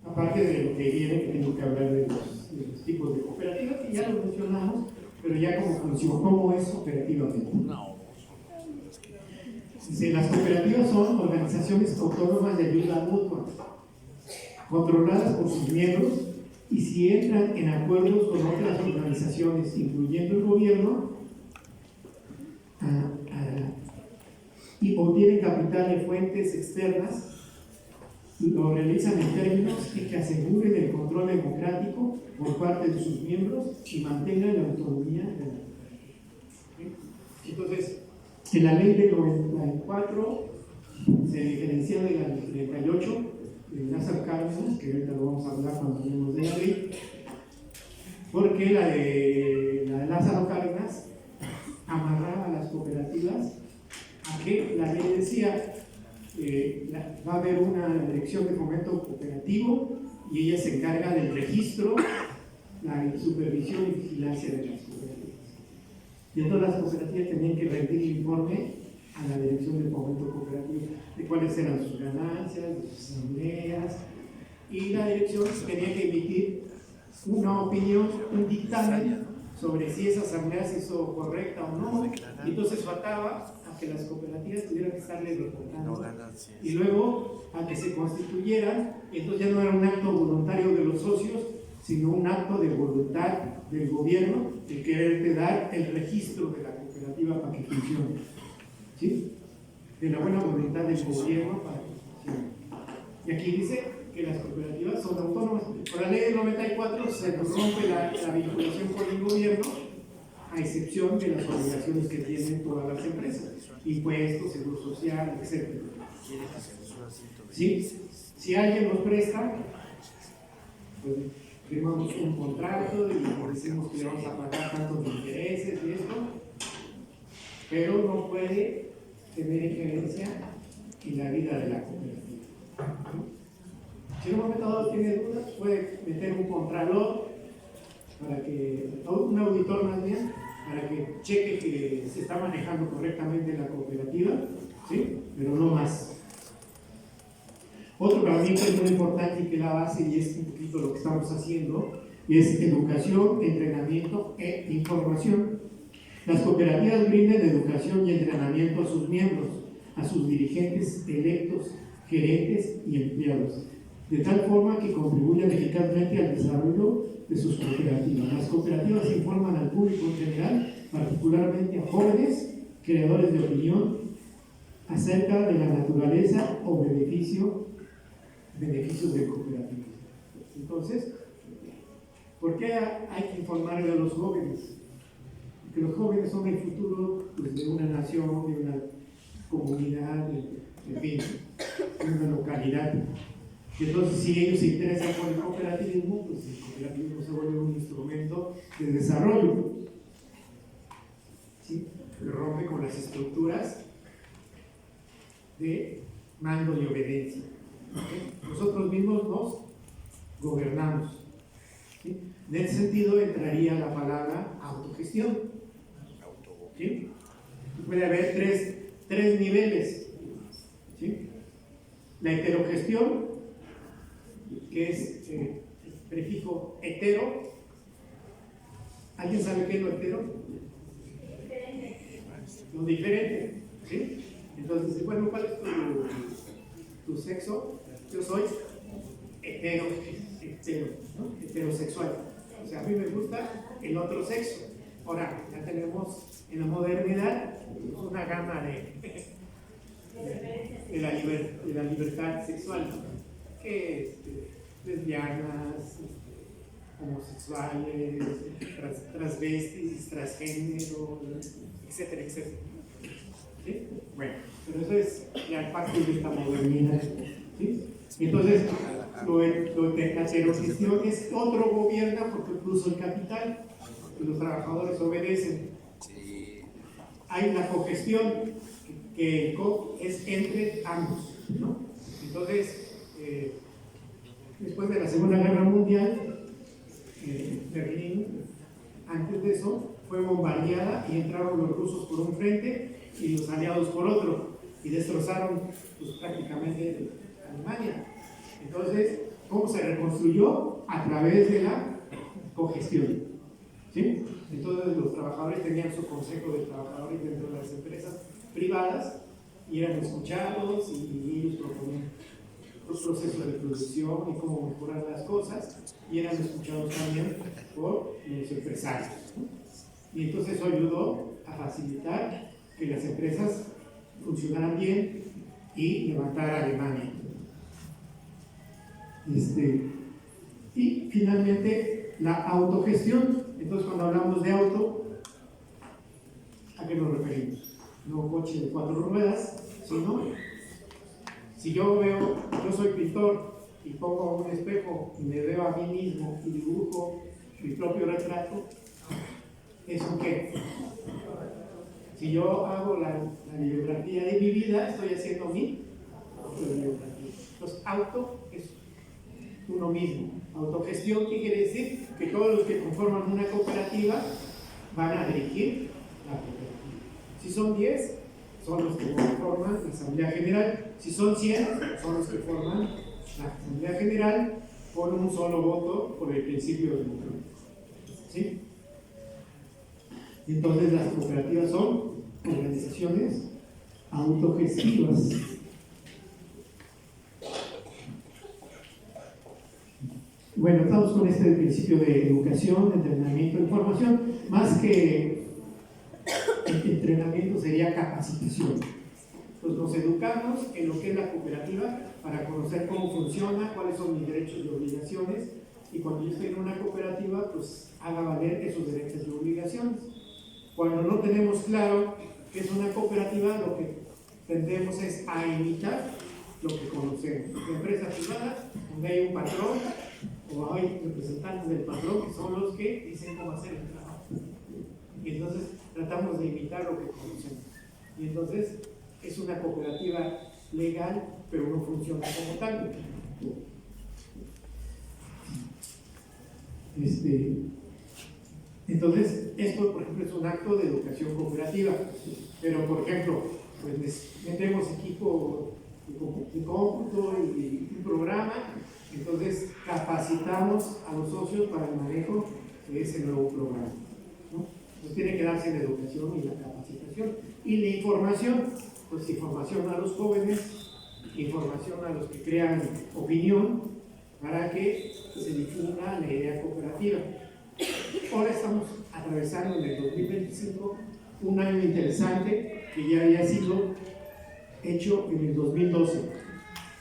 aparte de lo que viene, que tengo que hablar de los tipos de cooperativas, que ya lo mencionamos, pero ya cómo funciona, cómo es operativamente. Dice, las cooperativas son organizaciones autónomas de ayuda mutua, controladas por sus miembros, y si entran en acuerdos con otras organizaciones, incluyendo el gobierno, y obtienen capital de fuentes externas, lo realizan en términos que aseguren el control democrático por parte de sus miembros y mantengan la autonomía de la cooperativa. Entonces, en la ley del 94 se diferencia de la del 38 de Lázaro Cárdenas, que ahorita lo vamos a hablar cuando hablemos de la ley, porque la de Lázaro Cárdenas amarraba a las cooperativas a que la ley decía va a haber una dirección de fomento cooperativo y ella se encarga del registro, la supervisión y vigilancia de las cooperativas. Y entonces las cooperativas tenían que rendir informe a la dirección de fomento cooperativo de cuáles eran sus ganancias, de sus asambleas, y la dirección tenía que emitir una opinión, un dictamen sobre si esa asamblea se hizo correcta o no, y entonces faltaba a que las cooperativas tuvieran que estarle reportando, y luego a que se constituyeran, y entonces ya no era un acto voluntario de los socios, sino un acto de voluntad del gobierno de quererte dar el registro de la cooperativa para que funcione, ¿sí? De la buena voluntad del gobierno para que funcione. Y aquí dice que las cooperativas son autónomas. Por la ley del 94 se rompe la vinculación con el gobierno, a excepción de las obligaciones que tienen todas las empresas, impuestos, seguro social, etc. ¿Sí? Si alguien nos presta, pues firmamos un contrato y decimos que le vamos a pagar tantos intereses y esto, pero no puede tener injerencia en la vida de la cooperativa. Si en un momento dado tiene dudas, puede meter un contralor para que, un auditor más bien, para que cheque que se está manejando correctamente la cooperativa, ¿sí? Pero no más. Otro elemento muy importante y que la base, y es un poquito lo que estamos haciendo, es educación, entrenamiento e información. Las cooperativas brindan educación y entrenamiento a sus miembros, a sus dirigentes electos, gerentes y empleados, de tal forma que contribuyan eficazmente al desarrollo de sus cooperativas. Las cooperativas informan al público en general, particularmente a jóvenes, creadores de opinión, acerca de la naturaleza o beneficios del cooperativismo. Entonces, ¿por qué hay que informar a los jóvenes? Porque los jóvenes son el futuro, pues, de una nación, de una comunidad, en fin, de una localidad. Y entonces, si ellos se interesan por el cooperativismo, pues el cooperativismo se vuelve un instrumento de desarrollo, ¿sí? Rompe con las estructuras de mando y obediencia. ¿Okay? Nosotros mismos nos gobernamos, ¿sí? En ese sentido entraría la palabra autogestión, ¿sí? Puede haber tres niveles, ¿sí? La heterogestión, que es el prefijo hetero. ¿Alguien sabe qué es lo hetero? Lo diferente, ¿sí? Entonces, bueno, ¿cuál es tu sexo? Yo soy hetero, ¿no? Heterosexual. O sea, a mí me gusta el otro sexo. Ahora, ya tenemos en la modernidad una gama de la libertad sexual, que lesbianas, homosexuales, transvestis, transgénero, etcétera, etcétera. ¿Sí? Bueno, pero eso es ya parte de esta modernidad, ¿sí? Entonces, la heterogestión es otro gobierna porque puso el capital y los trabajadores obedecen. Hay la cogestión, que es entre ambos, ¿no? Entonces, después de la Segunda Guerra Mundial, Berlín, antes de eso, fue bombardeada y entraron los rusos por un frente y los aliados por otro, y destrozaron, pues, prácticamente Alemania. Entonces, ¿Cómo se reconstruyó? A través de la cogestión. ¿Sí? Entonces los trabajadores tenían su consejo de trabajadores dentro de las empresas privadas y eran escuchados y ellos proponían los procesos de producción y cómo mejorar las cosas, y eran escuchados también por los empresarios, ¿no? Y entonces eso ayudó a facilitar que las empresas funcionaran bien y levantar a Alemania. Y finalmente la autogestión. Entonces cuando hablamos de auto, ¿a qué nos referimos? No coche de 4 ruedas, sino si yo soy pintor y pongo un espejo y me veo a mí mismo y dibujo mi propio retrato, ¿eso qué? Si yo hago la biografía de mi vida, estoy haciendo mi autobiografía. Entonces, auto es uno mismo. Autogestión, ¿qué quiere decir? Que todos los que conforman una cooperativa van a dirigir la cooperativa. Si son 10, son los que forman la Asamblea General. Si son 100, son los que forman la Asamblea General con un solo voto por el principio democrático. ¿Sí? Entonces las cooperativas son organizaciones autogestivas. Bueno, estamos con este principio de educación, entrenamiento, información. Más que entrenamiento sería capacitación. Pues nos educamos en lo que es la cooperativa para conocer cómo funciona, cuáles son mis derechos y obligaciones, y cuando yo estoy en una cooperativa, pues haga valer esos derechos y obligaciones. Cuando no tenemos claro qué es una cooperativa, lo que tendemos es a imitar lo que conocemos. En la empresa privada, donde hay un patrón o hay representantes del patrón que son los que dicen cómo hacer el trabajo. Y entonces tratamos de imitar lo que conocemos. Y entonces es una cooperativa legal, pero no funciona como tal. Entonces, esto, por ejemplo, es un acto de educación cooperativa. Pero, por ejemplo, pues metemos equipo de cómputo y un programa, entonces capacitamos a los socios para el manejo de ese nuevo programa, ¿no? Entonces tiene que darse la educación y la capacitación. Y la información, pues información a los jóvenes, información a los que crean opinión, para que se difunda la idea cooperativa. Ahora estamos atravesando en el 2025 un año interesante que ya había sido hecho en el 2012.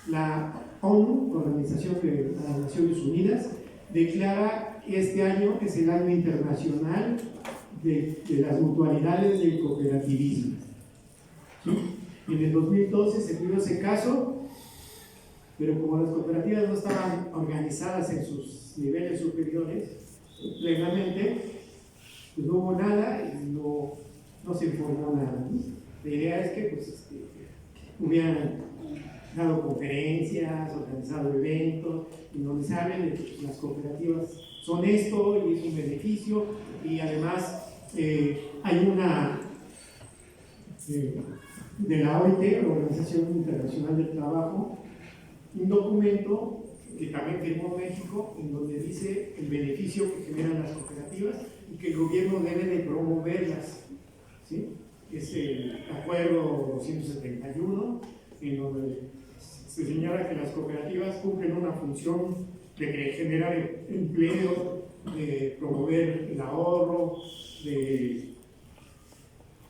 La ONU, Organización de las Naciones Unidas, declara que este año es el año internacional de las mutualidades del cooperativismo. ¿Sí? En el 2012 se tuvo ese caso, pero como las cooperativas no estaban organizadas en sus niveles superiores plenamente, pues no hubo nada y no se informó nada. La idea es que pues, hubieran dado conferencias, organizado eventos, en donde se hablen de que las cooperativas son esto y es un beneficio, y además hay una de la OIT, la Organización Internacional del Trabajo, un documento que también firmó México, en donde dice el beneficio que generan las cooperativas y que el gobierno debe de promoverlas, ¿sí? Es el acuerdo 271, en donde se señala que las cooperativas cumplen una función de generar empleo, de promover el ahorro, de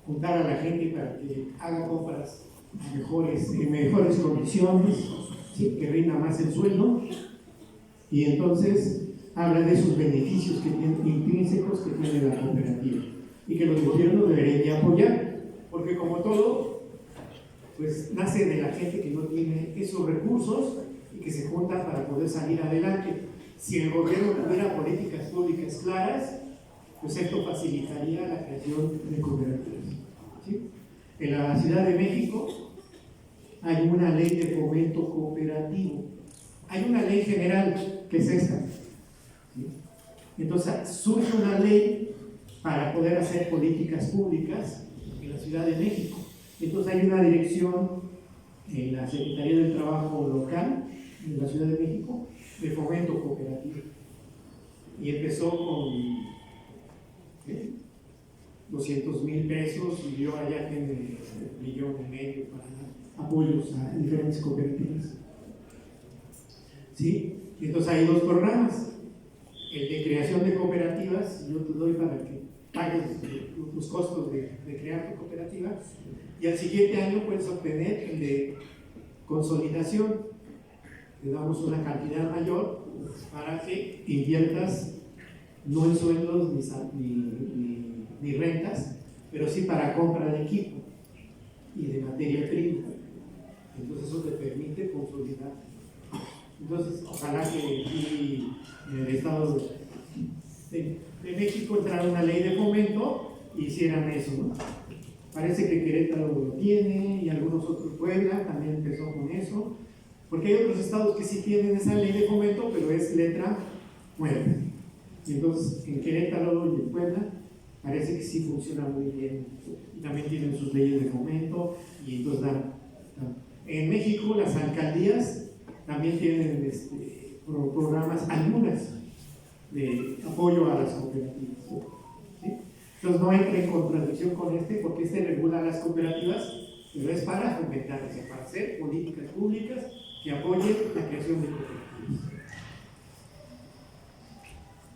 juntar a la gente para que haga compras en mejores condiciones, ¿sí? Que rinda más el sueldo, y entonces habla de esos beneficios que tienen, intrínsecos que tiene la cooperativa, y que los gobiernos deberían de apoyar, porque como todo, pues nace de la gente que no tiene esos recursos y que se junta para poder salir adelante. Si el gobierno tuviera políticas públicas claras, pues esto facilitaría la creación de cooperativas, ¿sí? En la Ciudad de México hay una ley de fomento cooperativo, hay una ley general que es esta, ¿sí? Entonces surge una ley para poder hacer políticas públicas en la Ciudad de México. Entonces hay una dirección en la Secretaría del Trabajo local de la Ciudad de México de empezó con 200,000 pesos y yo allá tiene 1,5 millones para apoyos a diferentes cooperativas. ¿Sí? Entonces hay dos programas. El de creación de cooperativas, yo te doy para que pagues los costos de crear tu cooperativa, y al siguiente año puedes obtener el de consolidación. Te damos una cantidad mayor para que inviertas no en sueldos ni rentas, pero sí para compra de equipo y de materia prima. Entonces eso te permite consolidar. Entonces ojalá que aquí en el estado de México entrara una ley de fomento y hicieran eso, ¿no? Parece que Querétaro lo tiene y algunos otros, Puebla también empezó con eso, porque hay otros estados que sí tienen esa ley de fomento, pero es letra muerta. Y entonces en Querétaro y en Puebla parece que sí funciona muy bien. Y también tienen sus leyes de fomento y entonces dan. En México las alcaldías también tienen programas, algunas, de apoyo a las cooperativas. ¿Sí? Entonces no entra en contradicción con porque este regula las cooperativas, pero es para fomentar, o sea, para hacer políticas públicas que apoyen la creación de cooperativas.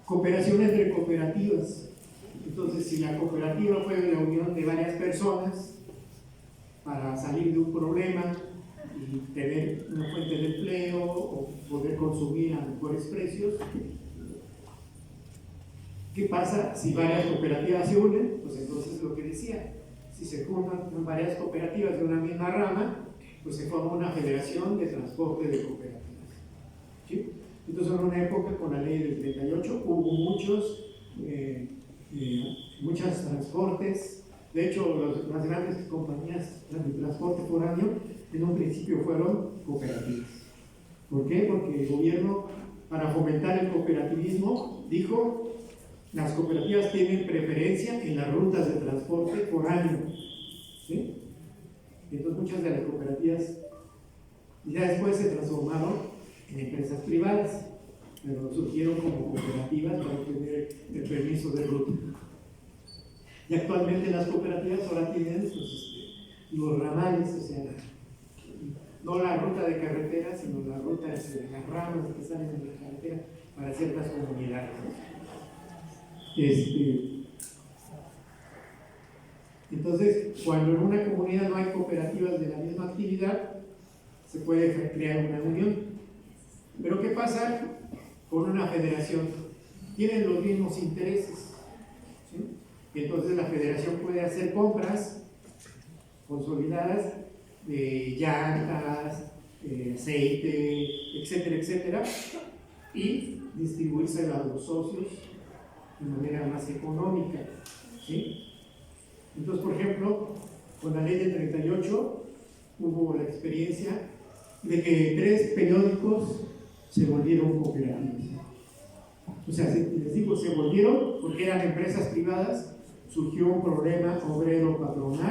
Cooperación entre cooperativas. Entonces, si la cooperativa fue la unión de varias personas para salir de un problema y tener una fuente de empleo o poder consumir a mejores precios, ¿qué pasa si varias cooperativas se unen? Pues entonces lo que decía, si se juntan varias cooperativas de una misma rama, pues se forma una federación de transporte de cooperativas. ¿Sí? Entonces en una época con la ley del 38 hubo muchos transportes. De hecho, las grandes compañías de transporte foráneo en un principio fueron cooperativas. ¿Por qué? Porque el gobierno, para fomentar el cooperativismo, dijo: las cooperativas tienen preferencia en las rutas de transporte foráneo. ¿Sí? Entonces muchas de las cooperativas ya después se transformaron en empresas privadas, pero surgieron como cooperativas para obtener el permiso de ruta. Y actualmente las cooperativas ahora tienen los ramales, o sea, no la ruta de carretera, sino la ruta de las ramas que salen de la carretera para ciertas comunidades. Entonces, cuando en una comunidad no hay cooperativas de la misma actividad, se puede crear una unión. Pero ¿qué pasa con una federación? Tienen los mismos intereses, ¿sí? Entonces la federación puede hacer compras consolidadas de llantas, aceite, etcétera, etcétera, y distribuírsela a los socios de manera más económica, ¿sí? Entonces, por ejemplo, con la ley del 38 hubo la experiencia de que 3 periódicos se volvieron cooperativas. O sea, les digo, se volvieron porque eran empresas privadas, surgió un problema obrero patronal